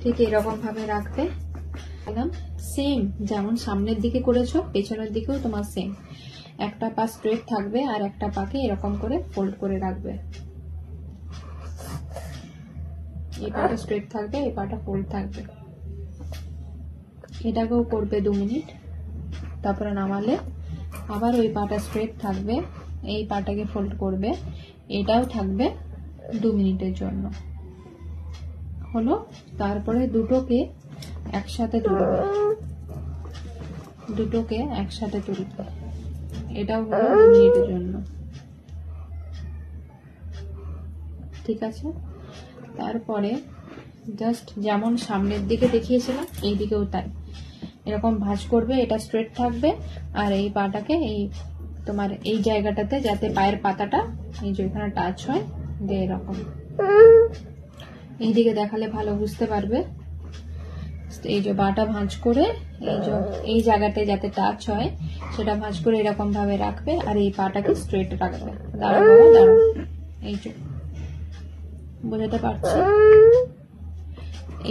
ঠিক এরকম ভাবে রাখবে একদম সেম যেমন সামনের দিকে করেছো পেছনের দিকেও তোমার সেম একটা পা স্ট্রেট থাকবে আর একটা পাকে এরকম করে ফোল্ড করে রাখবে এই পাটা স্ট্রেট থাকবে এই পাটা ফোল্ড থাকবে এটাকেও করবে 2 মিনিট তারপরে নামালে আবার ওই পাটা স্ট্রেট থাকবে এই পাটাকে ফোল্ড করবে এটাও থাকবে 2 মিনিটের জন্য হলো তারপরে দুটোকে একসাথে তুলবে এটাও হলো 2 মিনিটের জন্য ঠিক আছে তারপরে জাস্ট যেমন সামনের দিকে দেখিয়েছিলাম এই দিকেও তাই এরকম ভাঁজ করবে এটা স্ট্রেট থাকবে আর এই পাটাকে এই তোমার এই জায়গাটাতে যাতে পায়ের পাতাটা এই যে এখানে টাচ হয় যে এরকম এইদিকে দেখালে ভালো বুঝতে পারবে এই যে বাটা ভাঁজ করে এই জায়গাতে যাতে টাচ হয় সেটা ভাঁজ করে এরকম ভাবে রাখবে আর এই পাটাকে স্ট্রেট রাখবে দাঁড়াবো এই যে বুঝতে পারছি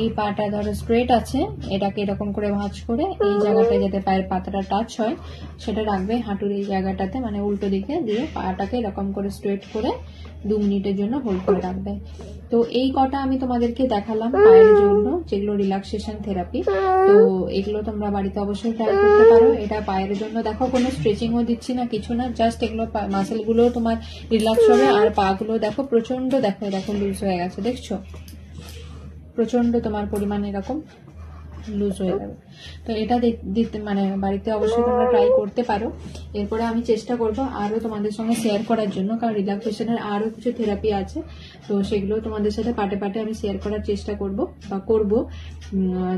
এই পাটা ধরো স্ট্রেট আছে এটাকে এরকম করে ভাঁজ করে এই জায়গাটায় যাতে পায়ের পাতাটা টাচ হয় সেটা রাখবে হাঁটুর এই জায়গাটাতে মানে উল্টো দিকে দিয়ে পাটাকে এরকম করে স্ট্রেট করে 2 মিনিটের জন্য হোল্ড করে রাখবে তো এই কটা আমি তোমাদেরকে দেখালাম পায়ের জন্য যেগুলো রিল্যাক্সেশন থেরাপি তো এগুলো তোমরা বাড়িতে অবশ্যই ট্রাই করতে পারো এটা পায়ের জন্য দেখো কোনো স্ট্রেচিংও দিচ্ছি না কিছু না জাস্ট এগুলো মাসেল গুলো তোমার রিল্যাক্স হবে আর পা গুলো দেখো প্রচন্ড দেখো লুজ হয়ে গেছে দেখছো প্রচন্ড তোমার পরিমাণ এরকম লুজ হয়ে যাবে তো এটা দিতে মানে বাড়িতে অবশ্যই তোমরা ট্রাই করতে পারো এরপরে আমি চেষ্টা করব আরো তোমাদের সঙ্গে শেয়ার করার জন্য কারণ রিল্যাক্সেশনের আরো কিছু থেরাপি আছে তো সেগুলো তোমাদের সাথে পাটে পাটে আমি শেয়ার করার চেষ্টা করব বা করব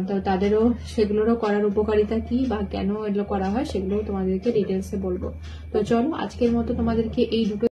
তো তাদেরও সেগুলোরও করার উপকারিতা কি বা কেন এগুলো করা হয় সেগুলো তোমাদেরকে ডিটেলসে বলবো তো চলো আজকের মতো তোমাদেরকে এই দুটো